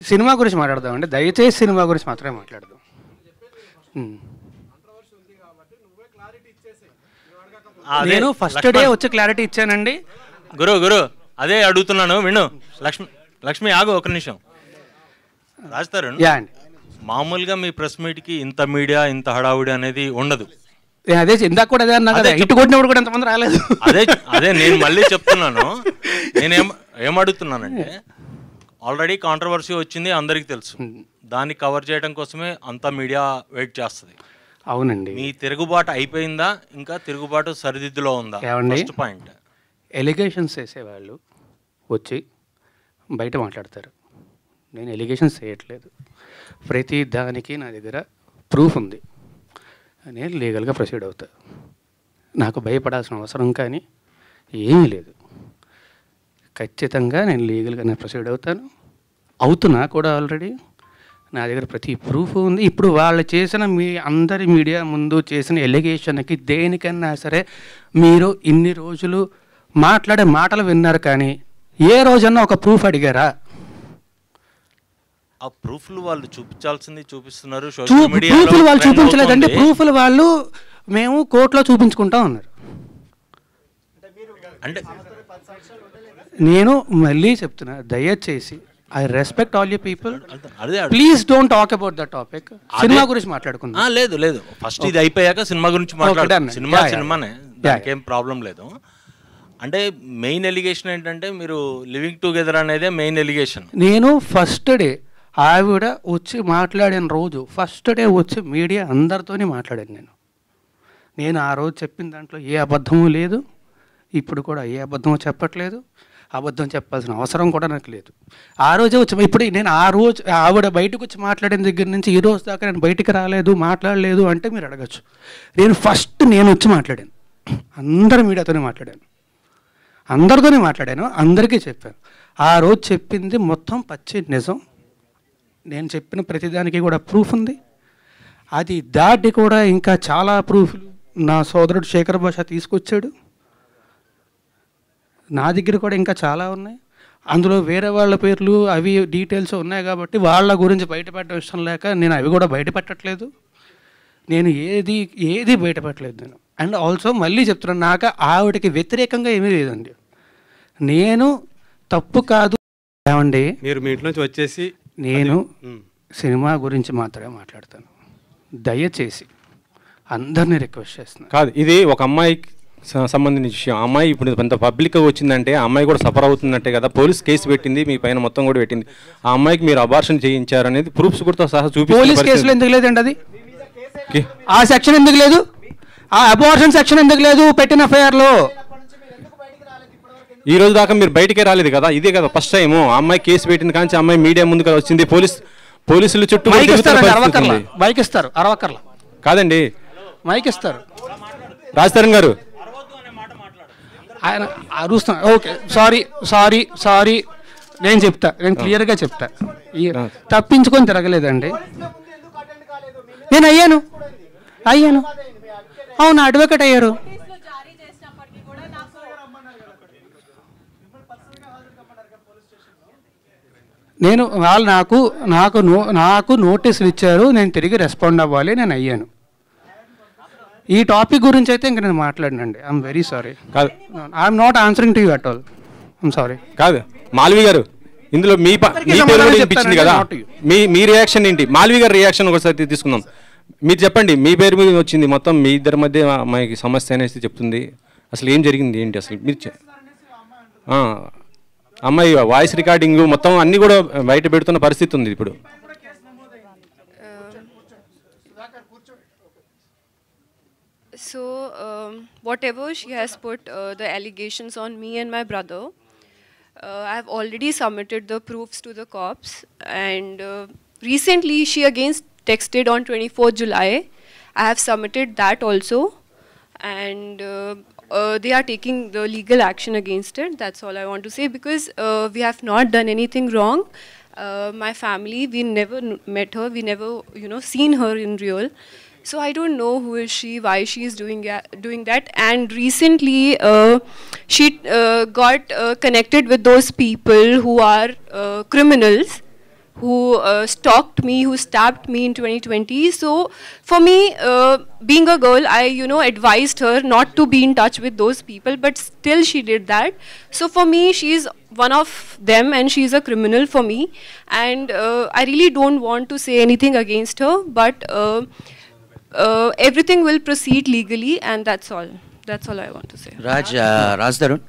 Cinema గురించి మాట్లాడదామండి, దయచేసి సినిమా గురించి మాత్రమే మాట్లాడదాం. నేను ఫస్ట్ డే వచ్చి క్లారిటీ ఇచ్చానండి. గురు అదే అడుగుతున్నాను విను. లక్ష్మి ఆగు ఒక నిమిషం. రాస్తారు మామూలుగా మీ ప్రెస్ మీట్కి ఇంత మీడియా ఇంత హడావుడి అనేది ఉండదు. అదే ఇందాక కూడా అదే అన్నా కదా, ఇటు కొట్టినప్పుడు కూడా ఎంతమంది రాలేదు. అదే నేను మళ్ళీ చెప్తున్నాను. ఏమడుగుతున్నానంటే ఆల్రెడీ కాంట్రవర్సీ వచ్చింది, అందరికీ తెలుసు. దాన్ని కవర్ చేయడం కోసమే అంత మీడియా వెయిట్ చేస్తుంది. అవునండి. మీ తిరుగుబాటు అయిపోయిందా, ఇంకా తిరుగుబాటు సరిదిద్దులో ఉందా? First point. ఎలిగేషన్స్ వేసేవాళ్ళు వచ్చి బయట మాట్లాడతారు. నేను ఎలిగేషన్స్ వేయట్లేదు, ప్రతి దానికి నా దగ్గర ప్రూఫ్ ఉంది. నేను లీగల్గా ప్రొసీడ్ అవుతా. నాకు భయపడాల్సిన అవసరం కానీ ఏమీ లేదు. ఖచ్చితంగా నేను లీగల్గానే ప్రొసీడ్ అవుతున్నా కూడా. ఆల్రెడీ నా దగ్గర ప్రతి ప్రూఫ్ ఉంది. ఇప్పుడు వాళ్ళు చేసిన అందరి మీడియా ముందు చేసిన ఎలిగేషన్కి దేనికన్నా సరే మీరు ఇన్ని రోజులు మాట్లాడే మాటలు విన్నారు, కానీ ఏ రోజన్నా ఒక ప్రూఫ్ అడిగారా? ఆ ప్రూఫ్లు వాళ్ళు చూపించాల్సింది చూపిస్తున్నారు. ప్రూఫ్లు వాళ్ళు చూపించలేదండి. ప్రూఫ్లు వాళ్ళు మేము కోర్టులో చూపించుకుంటా ఉన్నారు. అంటే నేను మళ్ళీ చెప్తున్నా, దయచేసి I respect all you people, please don't talk about the topic. Cinema గురించి మాట్లాడుకుందాం. లేదు ఫస్ట్ ఇది అయిపోయాక సినిమా గురించి మాట్లాడాను. సినిమానే, దానికేం ప్రాబ్లం లేదు. అంటే మెయిన్ ఎలిగేషన్ ఏంటంటే మీరు లివింగ్ టుగెదర్ అనేదే మెయిన్ ఎలిగేషన్. నేను ఫస్ట్ డే ఆవిడ వచ్చి మాట్లాడిన రోజు, ఫస్ట్ డే వచ్చి మీడియా అందరితోనే మాట్లాడాను. నేను ఆ రోజు చెప్పిన దాంట్లో ఏ అబద్ధము లేదు, ఇప్పుడు కూడా ఏ అబద్ధమో చెప్పట్లేదు. అబద్ధం చెప్పాల్సిన అవసరం కూడా నాకు లేదు. ఆ రోజే వచ్చి ఇప్పుడు నేను ఆ రోజు ఆవిడ బయటకు వచ్చి మాట్లాడిన దగ్గర నుంచి ఈ రోజు దాకా నేను బయటికి రాలేదు, మాట్లాడలేదు అంటే మీరు అడగచ్చు. నేను వచ్చి మాట్లాడాను, అందరి మీడియాతోనే మాట్లాడాను, అందరితోనే మాట్లాడాను, అందరికీ చెప్పాను. ఆ రోజు చెప్పింది మొత్తం పచ్చి నిజం. నేను చెప్పిన ప్రతిదానికి కూడా ప్రూఫ్ ఉంది. అది దాటి కూడా ఇంకా చాలా ప్రూఫ్లు నా సోదరుడు శేఖర్ భాష తీసుకొచ్చాడు. నా దగ్గర కూడా ఇంకా చాలా ఉన్నాయి. అందులో వేరే వాళ్ళ పేర్లు అవి డీటెయిల్స్ ఉన్నాయి కాబట్టి వాళ్ళ గురించి బయటపెట్టడం ఇష్టం లేక నేను అవి కూడా బయటపెట్టట్లేదు. నేను ఏది బయటపెట్టలేదు నేను. అండ్ ఆల్సో మళ్ళీ చెప్తున్నాను, నాకు ఆవిడకి వ్యతిరేకంగా ఏమీ లేదండి. నేను తప్పు కాదు ఏమండి, మీరు మీ ఇంట్లో నుంచి వచ్చేసి నేను సినిమా గురించి మాత్రమే మాట్లాడతాను. దయచేసి అందరినీ రిక్వెస్ట్ చేస్తున్నాను. కాదు, ఇది ఒక అమ్మాయికి సంబంధించిన విషయం. అమ్మాయి ఇప్పుడు కొంత పబ్లిక్గా వచ్చిందంటే ఆ అమ్మాయి కూడా సఫర్ అవుతుందంటే కదా, పోలీస్ కేసు పెట్టింది, మీ పైన మొత్తం కూడా పెట్టింది. ఆ అమ్మాయికి మీరు అబార్షన్ చేయించారనేది ప్రూఫ్స్ కూడా సహా చూపి. పోలీస్ కేసులో ఎందుకు లేదండి అది? ఆ సెక్షన్ ఎందుకు లేదు? ఆ అబార్షన్ సెక్షన్ ఎందుకు లేదు పెట్టిన ఎఫ్ఐఆర్లో? ఈ రోజు దాకా మీరు బయటికే రాలేదు కదా, ఇదే కదా ఫస్ట్ టైం. ఆ అమ్మాయి కేసు పెట్టింది కానీ అమ్మాయి మీడియా ముందుకు వచ్చింది. పోలీసులు చుట్టూ మైక్ ఇస్తారు, అరవకర్ల కాదండి, మైక్ ఇస్తారు. రాజతరణ్ గారు ఆయన అరుస్తున్నా. ఓకే, సారీ నేను చెప్తా, నేను క్లియర్గా చెప్తా. తప్పించుకొని తిరగలేదండి. నేను అయ్యాను, అవును, అడ్వకేట్ అయ్యారు. నేను వాళ్ళు నాకు నోటీసులు ఇచ్చారు, నేను తిరిగి రెస్పాండ్ అవ్వాలి, నేను అయ్యాను. ఈ టాపిక్ గురించి అయితే ఇంక నేను మాట్లాడినండి. I'm very sorry. కాదు, I'm not answering to you at all. I'm sorry. కాదు మాల్వి గారు, ఇందులో మీ పేరు వినిపించింది కదా, మీ రియాక్షన్ ఏంటి? మాల్వి గారి రియాక్షన్ ఒకసారి తీసుకుందాం. మీరు చెప్పండి, మీ పేరు మీద వచ్చింది, మొత్తం మీ ఇద్దరి మధ్య అమ్మాయికి సమస్య అనేసి చెప్తుంది. అసలు ఏం జరిగింది ఏంటి అసలు? మీరు అమ్మాయి వాయిస్ రికార్డింగ్ మొత్తం అన్నీ కూడా బయట పెడుతున్న పరిస్థితి ఉంది ఇప్పుడు. So, whatever she has put the allegations on me and my brother, I have already submitted the proofs to the cops, and recently she again texted on 24th July. I have submitted that also, and they are taking the legal action against it. That's all I want to say, because we have not done anything wrong. My family, we never met her, we never seen her in real. So I don't know who is she, why she is doing that. And recently she got connected with those people who are criminals, who stalked me, who stabbed me in 2020. So for me, being a girl, I advised her not to be in touch with those people, but still she did that. So for me, she's one of them and she's a criminal for me, and I really don't want to say anything against her, but everything will proceed legally, and that's all I want to say. Raj Tarun,